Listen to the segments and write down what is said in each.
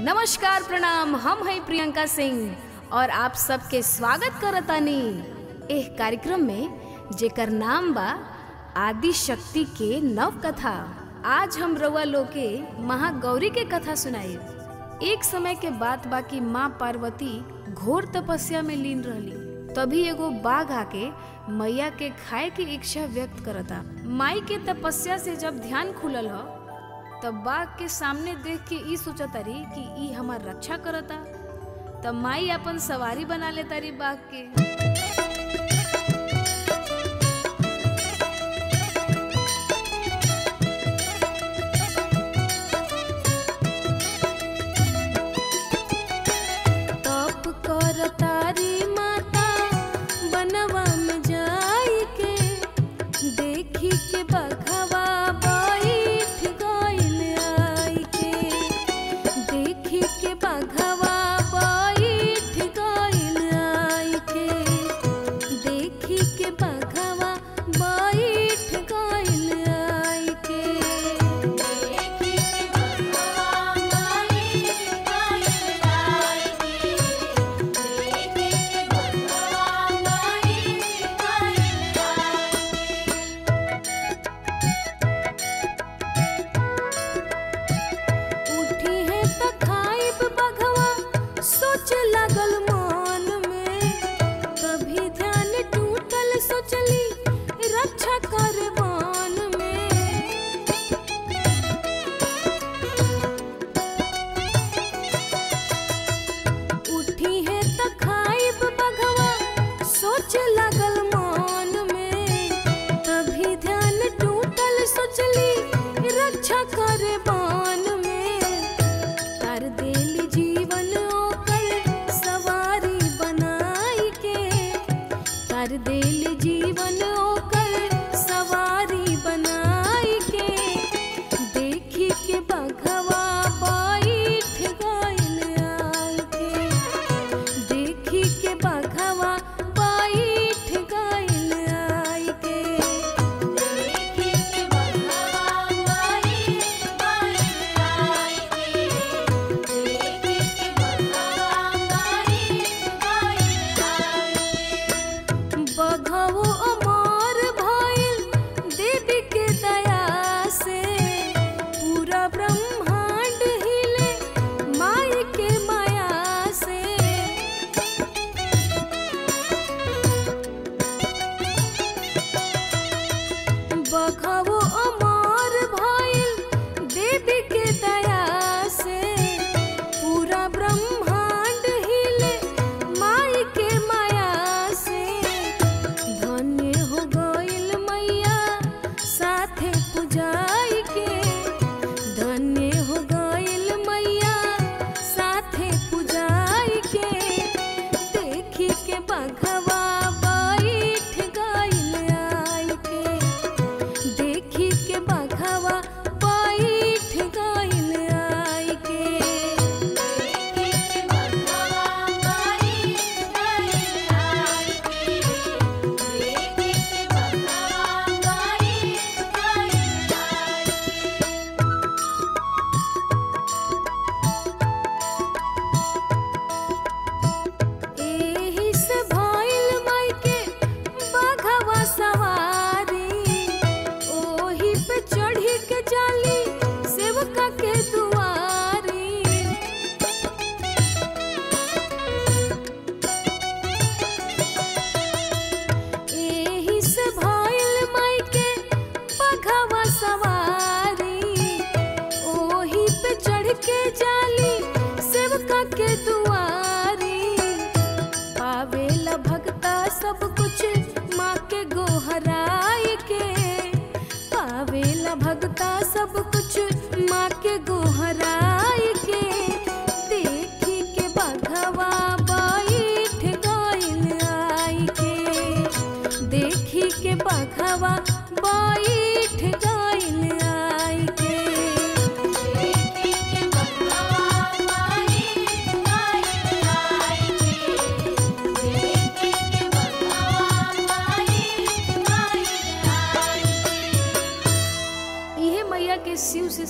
नमस्कार प्रणाम, हम हैं प्रियंका सिंह और आप सबके स्वागत करतानी एह कार्यक्रम में जेकर नाम बा आदि शक्ति के नव कथा। आज हम रउआ लोग के महागौरी के कथा सुनाई। एक समय के बात बा कि माँ पार्वती घोर तपस्या में लीन रहली। तभी एगो बाघ आके मैया के खाए की इच्छा व्यक्त करता। माई के तपस्या से जब ध्यान खुलल हो तब बाघ के सामने देख के ई सोचतारी कि ई हमार रक्षा करता। तब माई अपन सवारी बना लेतारी बाघ के।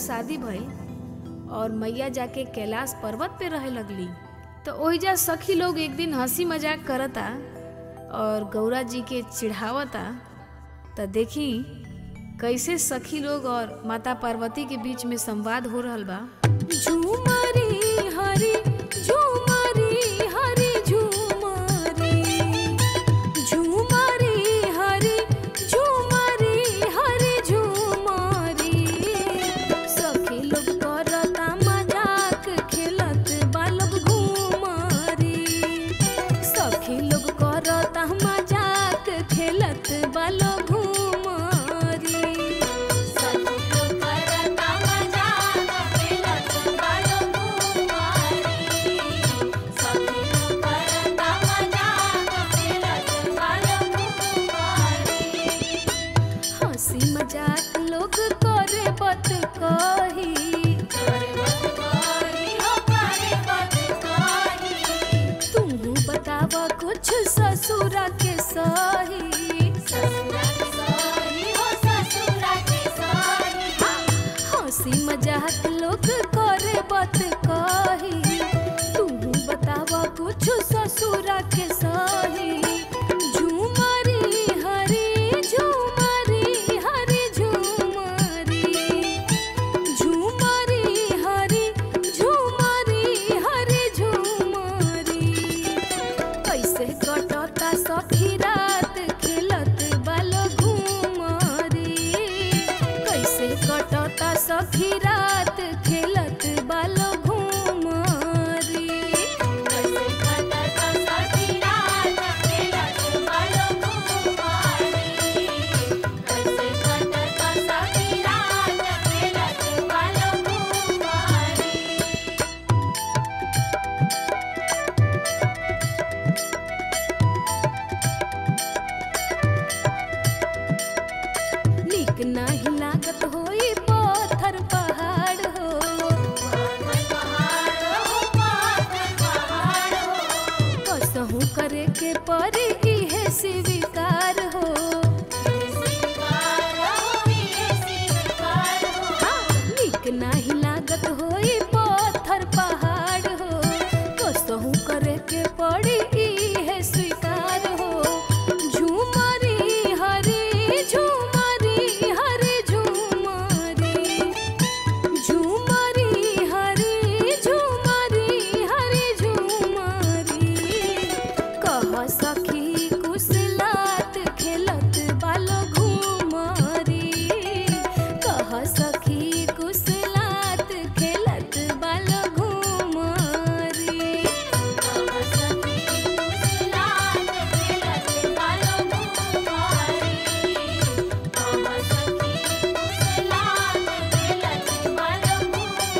शादी भई और मैया जाके कैलाश पर्वत पे रहे लगली। तो ओहिजा सखी लोग एक दिन हंसी मजाक करता और गौरा जी के चिढ़ावता। तो देखी कैसे सखी लोग और माता पार्वती के बीच में संवाद हो रहल बा। झूमरी हरी झूमरी हरी झूमरी, झूमरी हरी झूमरी हरी झूमरी। सखी लोग करता मजाक खेलत बालब घूमरी, सखी लोग करता मजाक खेलत बालब घूमरी। मजाक लोग करे बत कही, तुम बतावा कुछ ससुरा के सही। हंसी मजाक लोग करे बत कही, तुम बतावा कुछ ससुरा के सही। सखी रात खेलत बालो घूमरी, कैसे कटता सखी रात खेलत बालो घूमरी, कैसे कटता सखी रात खेलत बालो घूमरी, कैसे कटता सखी रात खेलत बालो घूमरी। नहीं लागत होई पत्थर पहाड़ हो, कसहू करे के परी इहे स्वीकार हो। निक नहीं लागत होई पत्थर पहाड़ हो, कसहू करे के परी इहे स्वीकार हो। झूमरी हरी झूमरी हरी झूमरी, झूमरी हरी झूमरी हरी झूमरी। कह सखी कुशलात खेलत बालो घूमरी, कह सखी कुशलात खेलत बालो घूमरी, कह सखी कुशलात खेलत बालो घूमरी, कह सखी कुशलात खेलत बालो घूमरी।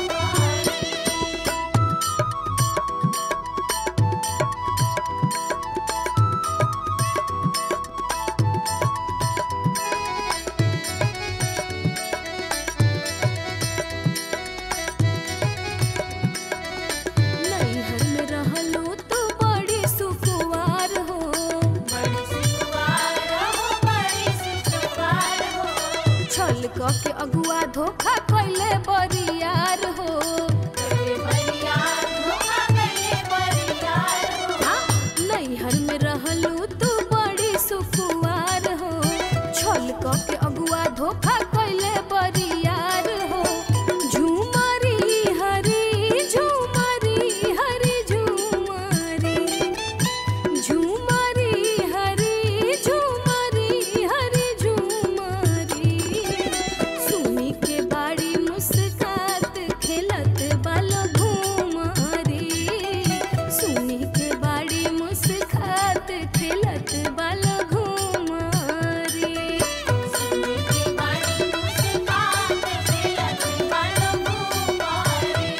नैहर में रहलो तो बड़ी सुकुवार हो, बड़ी सुकुवार हो, बड़ी सुकुवार हो। छल क के अगुआ धोखा कैले बरियार हो, बरियार धोखा कैले बरियार हो। नैहर में रहलो तो बड़ी सुकुवार हो, छल क के अगुआ धोखा कैले बरियार हो। झूमरी हरी झूमरी हरी झूमरी, झूमरी हरी झूमरी हरी झूमरी। सुनी के बाड़ी मुस्कात खेलत बालो घूमरी, सुनी के बाड़ी मुस्कात खेलत बालो घूमरी, सुनी के बाड़ी मुस्कात खेलत बालो घूमरी,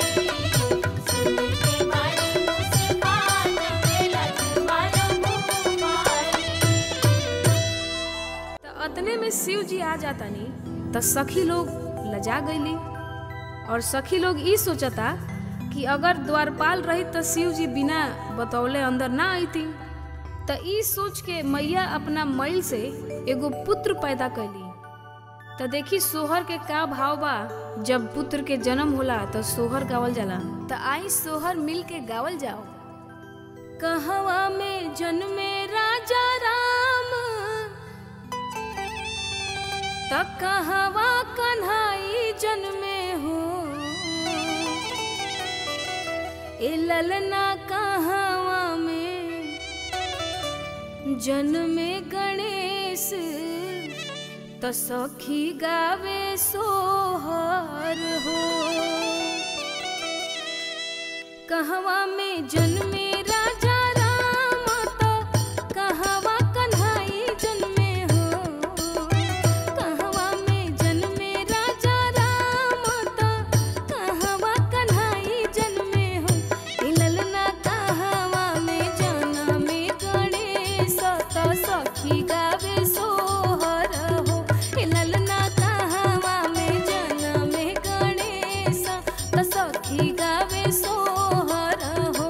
सुनी के बाड़ी मुस्कात खेलत बालो घूमरी। तो अतने में शिव जी आ जातानी तो सखी लोग लजा गईली और सखी लोग ई सोचता कि अगर द्वारपाल रही तो शिव जी बिना बतौले अंदर ना आईती। तो ई सोच के मैया अपना मैल से एगो पुत्र पैदा कैली तो देखी सोहर के का भाव बा। जब पुत्र के जन्म होला तो सोहर गावल जाला। तो आई सोहर मिल के गावल जाओ। कहवा में जन्मे राजा राम, तो कहवा कन्हाई जन्मे हो। ए ललना कहवा में जन्मे गणेश, तो सखी गावे सोहर हो। कहवा में जन्मे राजा राम, तो कहवा कन्हाई जन्मे हो। कहवा में जन्मे राजा राम, तो कहवा कन्हाई जन्मे हो। ललना कहवा में जन्मे गणेश, तो सखी गावे सोहर हो। ललना कहवा में जन्मे गणेश, तो सखी गावे सोहर हो।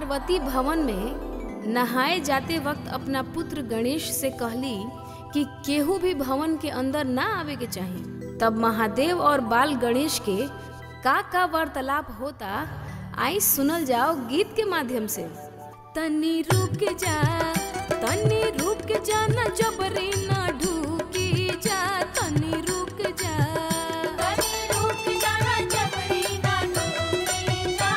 पार्वती भवन में नहाए जाते वक्त अपना पुत्र गणेश से कहली कि केहू भी भवन के अंदर ना आवे के चाहिए। तब महादेव और बाल गणेश के का वार्तालाप होता, आई सुनल जाओ गीत के माध्यम से। तनी रुक जा ना जबरी ना ढूकी जा, तनी रुक जा ना जबरी ना ढूकी जा,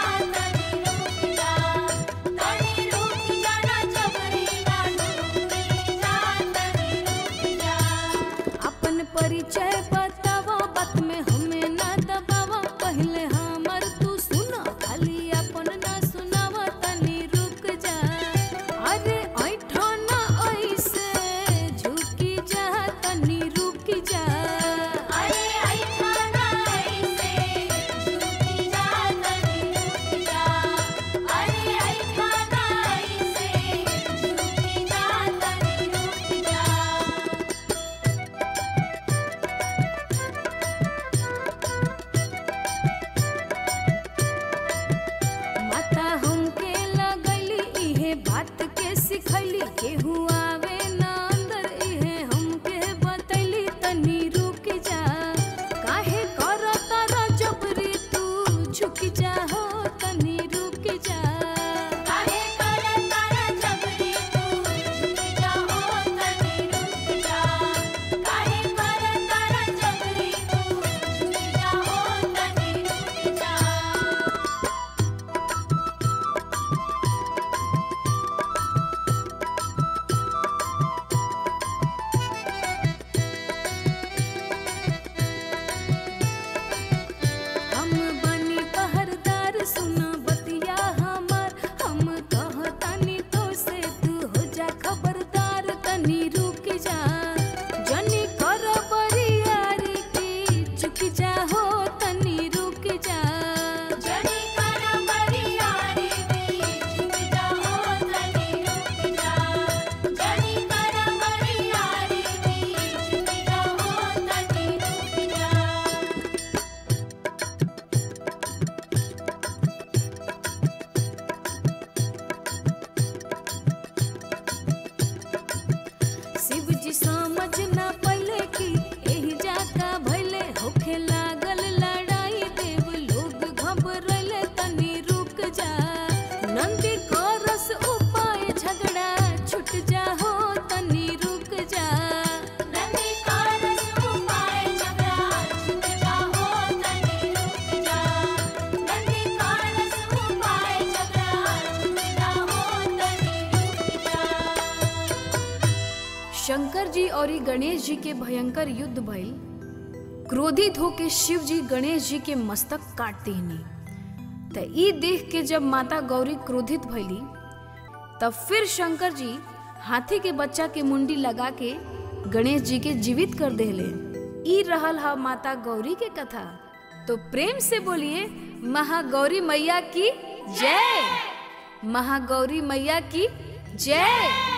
तनी रुक जा ना जबरी ना ढूकी जा, तनी रुक जा। अपन परिचय बतावा, बात में हमें ना दबावा, पहले हमर तू सुना, खाली अपन ना सुनावा। तनी रुक जा, अरे ऐठा ना ऐसे झुकी जा, तनी रुक जा। अरे ऐठा ना ऐसे झुकी जा, तनी रुक जा। अरे ऐठा ना ऐसे झुकी जा, तनी रुक जा। माता हमके लगैली इहे बात के सिखैली, केहू आवे ना अंदर इहे हमके बतैली। तनी रुक जा, काहे करत रा जबरी तू झुक जा हो, तनी रुक जा। काहे करत रा जबरी तू झुक जा हो, तनी रुक जा। काहे करत रा जबरी तू झुक जा हो, तनी रुक जा। हम बनी पहरदार, सुना बतिया हमार, हम कहतानी तो से तू हो जा खबरदार। तनी रुक जा, जनी कर बरियारी की चुक जा हो, तनी रुक जा। जनी कर बरियारी की झुक जा हो, तनी रुक जा। जनी कर बरियारी की झुक जा हो, तनी रुक जा। शिव जी समझ ना पहिले कि एही जाका भइले, होखे लागल लड़ाई, देव लोग घबरले। तनी रुक जा, नंदी करस उपाय, झगड़ा छूट जा हो, तनी रुक जा। नंदी करस उपाय, झगड़ा छूट जा हो, तनी रुक जा। नंदी करस उपाय, झगड़ा छूट जा हो, तनी रुक जा। शंकर जी और गणेश जी के भयंकर युद्ध भइल। क्रोधित होके शिव जी गणेश जी के मस्तक काट देनी। त ई देख के जब माता गौरी क्रोधित भइली, तब फिर शंकर जी हाथी के बच्चा के मुंडी लगा के गणेश जी के जीवित कर देले। ई रहल हा माता गौरी के कथा। तो प्रेम से बोलिए महागौरी मैया की जय, महागौरी मैया की जय।